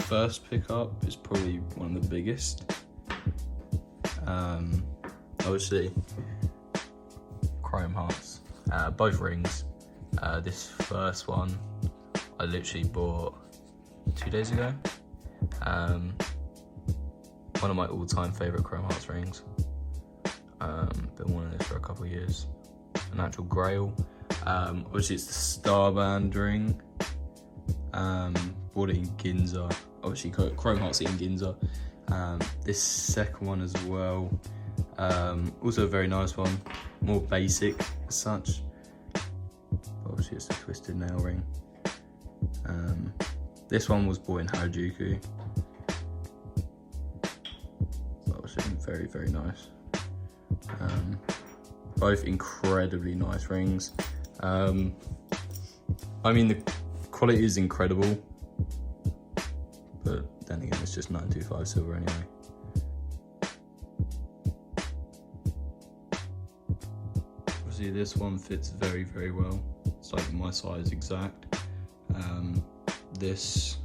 first pickup is probably one of the biggest. Obviously, chrome hearts, both rings. This first one I literally bought 2 days ago. One of my all-time favourite chrome hearts rings. Been wanting this for a couple of years. An actual grail. Obviously it's the Starband ring. Bought it in Ginza. Obviously chrome hearts in Ginza. This second one as well. Also a very nice one. More basic as such. Obviously it's a twisted nail ring. This one was bought in Harajuku. Obviously very, very nice. Both incredibly nice rings. I mean, the quality is incredible, but then again, it's just 925 silver anyway. Obviously, this one fits very, very well. It's like my size exact. This,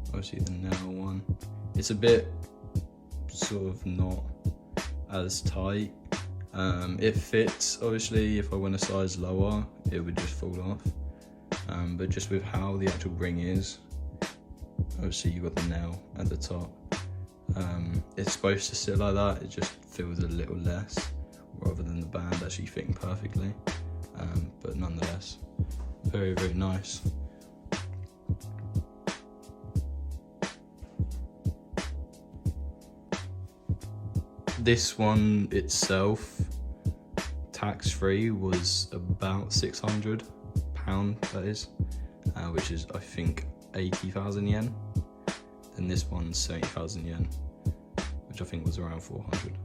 obviously the nail one, it's a bit sort of not as tight. It fits, obviously if I went a size lower it would just fall off, but just with how the actual ring is, obviously you've got the nail at the top, it's supposed to sit like that, it just feels a little less rather than the band actually fitting perfectly, but nonetheless very, very nice. This one itself, tax-free, was about £600, that is, which is I think 80,000 yen. And this one's 70,000 yen, which I think was around 400.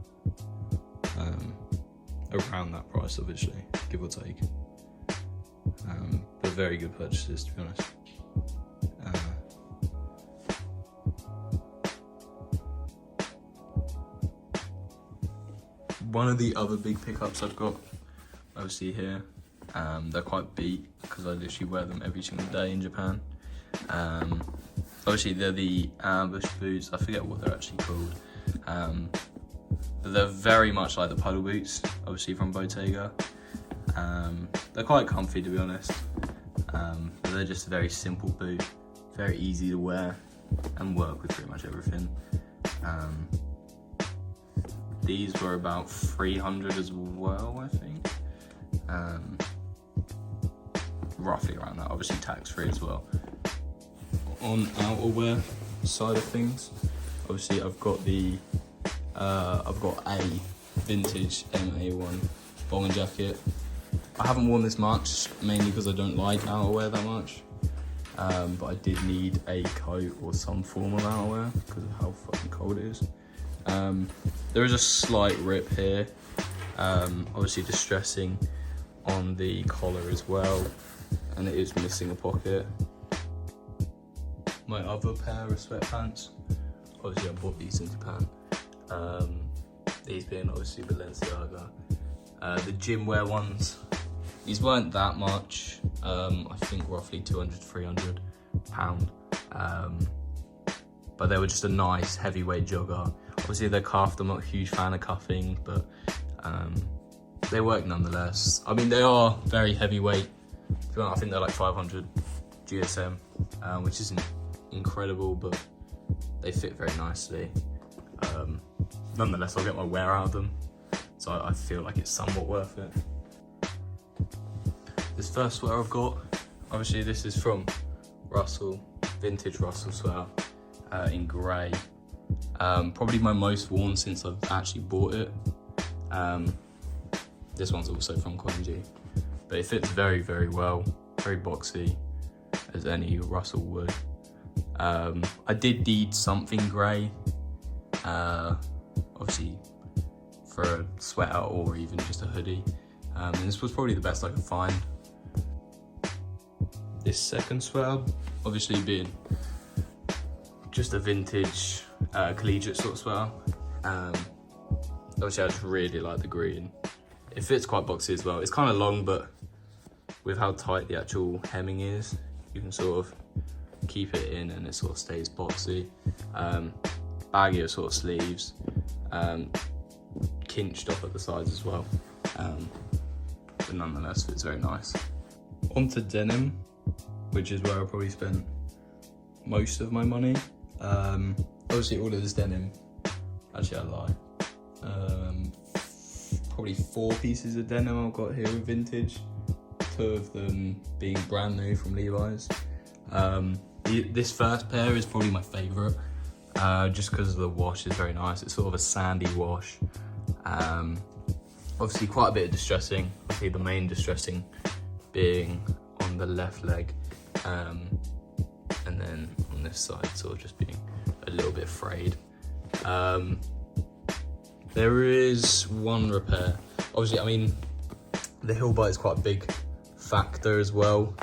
Around that price, obviously, give or take. But very good purchases, to be honest. One of the other big pickups I've got, obviously here, they're quite beat because I literally wear them every single day in Japan. Obviously they're the ambush boots, I forget what they're actually called, but they're very much like the puddle boots, obviously from Bottega. They're quite comfy, to be honest, but they're just a very simple boot, very easy to wear and work with pretty much everything. These were about 300 as well, I think. Roughly around that, obviously tax-free as well. On outerwear side of things, obviously I've got a vintage MA1 bowling jacket. I haven't worn this much, mainly because I don't like outerwear that much. But I did need a coat or some form of outerwear because of how fucking cold it is. There is a slight rip here, obviously distressing on the collar as well, and it is missing a pocket. My other pair of sweatpants, obviously I bought these in Japan, these being obviously Balenciaga. The gym wear ones, these weren't that much, I think roughly 200 to 300 pound, but they were just a nice heavyweight jogger. Obviously they're cuffed, I'm not a huge fan of cuffing, but they work nonetheless. I mean, they are very heavyweight. I think they're like 500 GSM, which isn't incredible, but they fit very nicely. Nonetheless, I'll get my wear out of them, so I feel like it's somewhat worth it. This first sweater I've got, obviously this is from Russell, vintage Russell sweater in grey. Probably my most worn since I've actually bought it. This one's also from Koenji, but it fits very, very well, very boxy, as any Russell would. I did need something grey, obviously for a sweater or even just a hoodie, and this was probably the best I could find. This second sweater, obviously being just a vintage collegiate sort of sweater. Obviously I just really like the green. It fits quite boxy as well. It's kind of long, but with how tight the actual hemming is, you can sort of keep it in and it sort of stays boxy. Baggier sort of sleeves, kinched off at the sides as well, but nonetheless fits very nice. Onto denim, which is where I probably spent most of my money. Obviously all of this denim, actually I lie, probably 4 pieces of denim I've got here with vintage, 2 of them being brand new from Levi's. This first pair is probably my favourite, just because the wash is very nice. It's sort of a sandy wash. Obviously quite a bit of distressing, obviously the main distressing being on the left leg, and then on this side sort of just being a little bit frayed. There is one repair. Obviously, I mean, the heel bite is quite a big factor as well,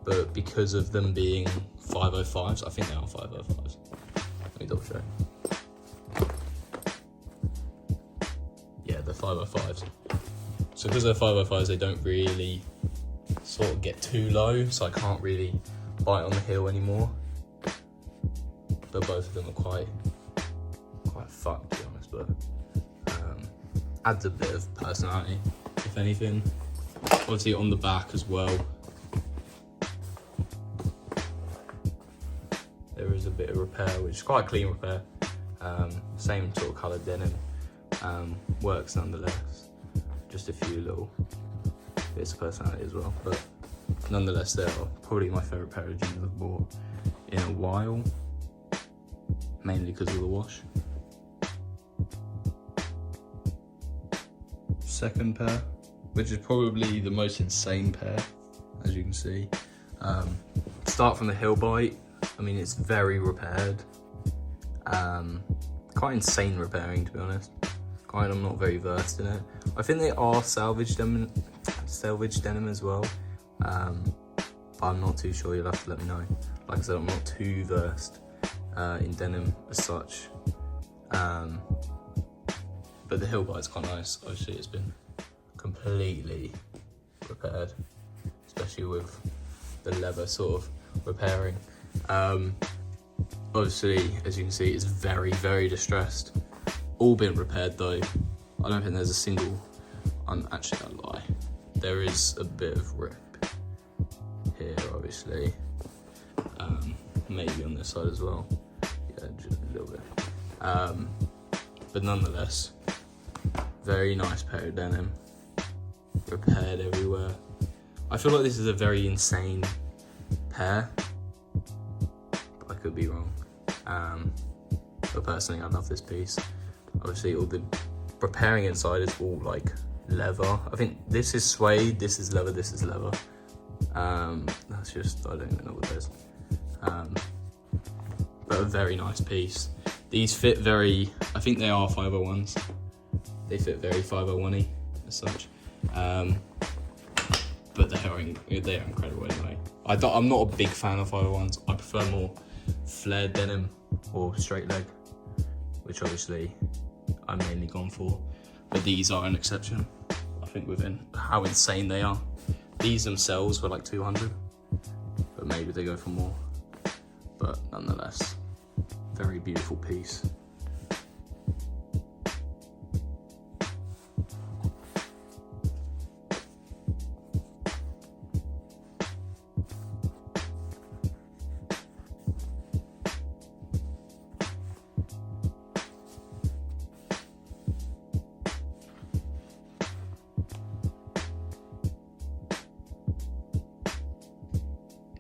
but because of them being 505s, I think they are 505s. Let me double check. Yeah, they're 505s. So because they're 505s, they don't really sort of get too low, so I can't really bite on the heel anymore. But both of them are quite fucked, to be honest, but adds a bit of personality, if anything. Obviously on the back as well, there is a bit of repair, which is quite a clean repair. Same sort of coloured denim, works nonetheless. Just a few little bits of personality as well, but nonetheless they are probably my favourite pair of jeans I've bought in a while, mainly because of the wash. Second pair, which is probably the most insane pair, as you can see. Start from the heel bite. I mean, it's very repaired. Quite insane repairing, to be honest. I'm not very versed in it. I think they are salvage denim as well. But I'm not too sure, you'll have to let me know. Like I said, I'm not too versed in denim as such. But the heel bite's quite nice. Obviously it's been completely repaired, especially with the leather sort of repairing. Obviously, as you can see, it's very, very distressed. All been repaired though. I don't think there's a single, actually I lie. There is a bit of rip here, obviously. Maybe on this side as well. Yeah, just a little bit. But nonetheless, very nice pair of denim. Repaired everywhere. I feel like this is a very insane pair, but I could be wrong. But personally, I love this piece. Obviously, all the repairing inside is all like leather. I think this is suede, this is leather, this is leather. That's just, I don't even know what that is. But a very nice piece. These fit very, I think they are 501s. They fit very 501y as such. But they are incredible anyway. I'm not a big fan of 501s. I prefer more flared denim or straight leg, which obviously I'm mainly gone for. But these are an exception, I think, within how insane they are. These themselves were like 200, but maybe they go for more. But nonetheless, very beautiful piece.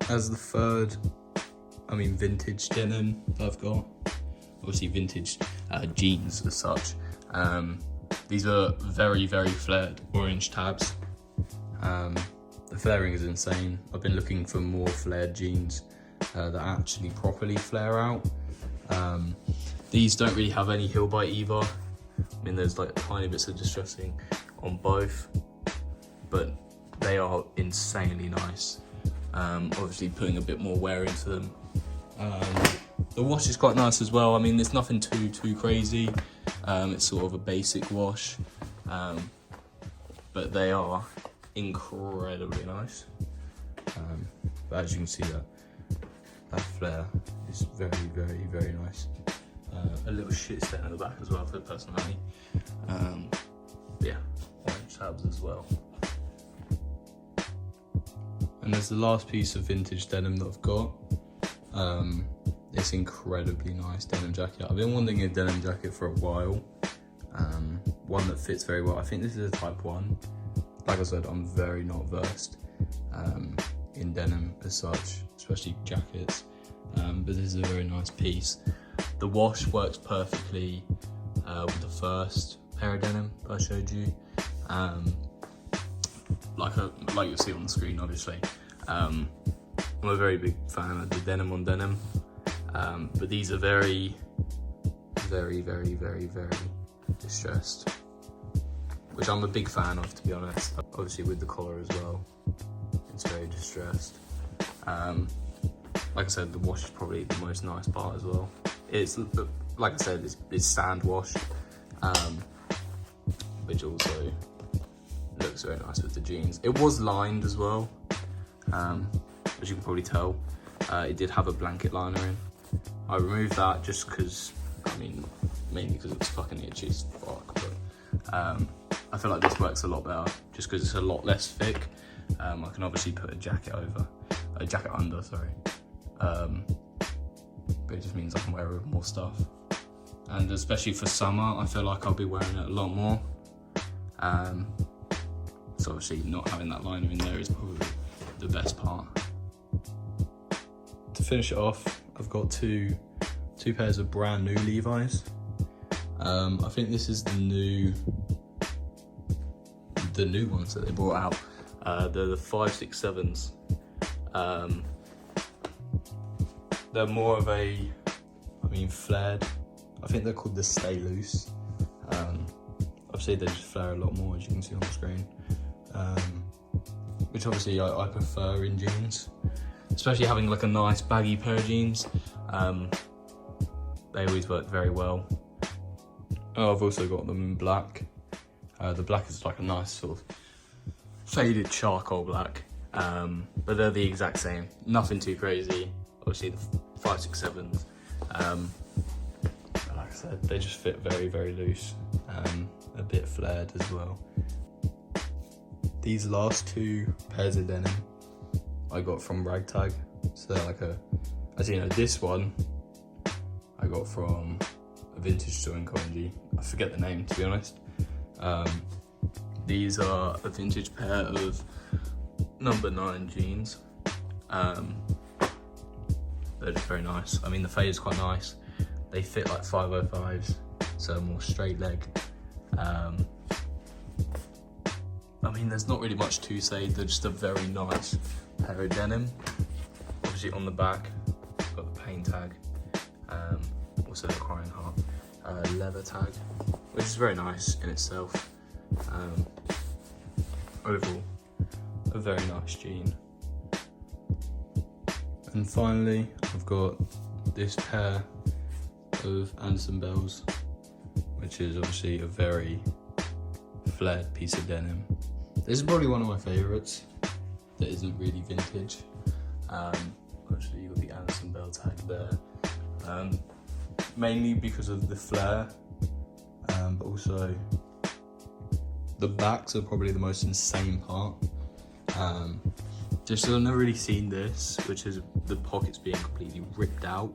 As the third, vintage denim that I've got. Obviously vintage jeans as such. These are very, very flared orange tabs. The flaring is insane. I've been looking for more flared jeans that actually properly flare out. These don't really have any heel bite either. I mean, there's like tiny bits of distressing on both, but they are insanely nice. Obviously putting a bit more wear into them. The wash is quite nice as well. I mean, there's nothing too crazy. It's sort of a basic wash, but they are incredibly nice. But as you can see, that that flare is very, very, very nice. A little shit stain at the back as well for the personality. Yeah, orange tabs as well. And there's the last piece of vintage denim that I've got. This incredibly nice denim jacket. I've been wanting a denim jacket for a while. One that fits very well. I think this is a type 1. Like I said, I'm very not versed in denim as such, especially jackets. But this is a very nice piece. The wash works perfectly with the first pair of denim that I showed you. Like you'll see on the screen, obviously. I'm a very big fan of the denim on denim, but these are very, very, very, very, very distressed, which I'm a big fan of, to be honest. Obviously with the collar as well, it's very distressed. Like I said, the wash is probably the most nice part as well. It's, like I said, it's sand wash, which also looks very nice with the jeans. It was lined as well, as you can probably tell. It did have a blanket liner in. I removed that just because, I mean, mainly because it was fucking itchy as fuck, but I feel like this works a lot better just because it's a lot less thick. I can obviously put a jacket under, sorry. But it just means I can wear more stuff. And especially for summer, I feel like I'll be wearing it a lot more. So obviously not having that liner in there is probably the best part. To finish it off, I've got two pairs of brand new Levi's. I think this is the new ones that they brought out. They're the 567s. They're more of a, flared. I think they're called the Stay Loose. Obviously they just flare a lot more, as you can see on the screen. Which obviously I prefer in jeans, especially having like a nice baggy pair of jeans. They always work very well. Oh, I've also got them in black. The black is like a nice sort of faded charcoal black, but they're the exact same. Nothing too crazy. Obviously the 567s. But like I said, they just fit very, very loose. A bit flared as well. These last two pairs of denim I got from Ragtag. So they're like as you know, this one I got from a vintage store in Coventry. I forget the name, to be honest. These are a vintage pair of number 9 jeans. They're just very nice. I mean, the fade is quite nice. They fit like 505s, so more straight leg. I mean, there's not really much to say. They're just a very nice pair of denim. Obviously on the back, got the pain tag. Also the crying heart leather tag, which is very nice in itself. Overall, a very nice jean. And finally, I've got this pair of Anderson Bells, which is obviously a very flared piece of denim. This is probably one of my favourites that isn't really vintage. Actually, you've got the Anderson Bell tag there. Mainly because of the flare, but also the backs are probably the most insane part. Just I've never really seen this, which is the pockets being completely ripped out.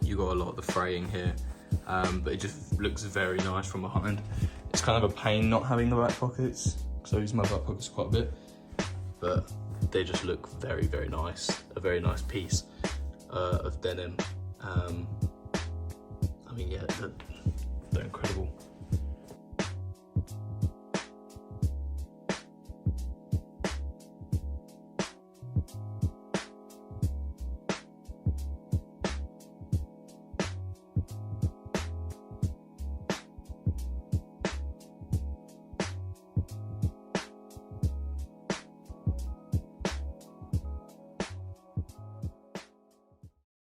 You got a lot of the fraying here, but it just looks very nice from behind. It's kind of a pain not having the back pockets, because I use my back pockets quite a bit, but they just look very, very nice. A very nice piece of denim. I mean, yeah, they're incredible.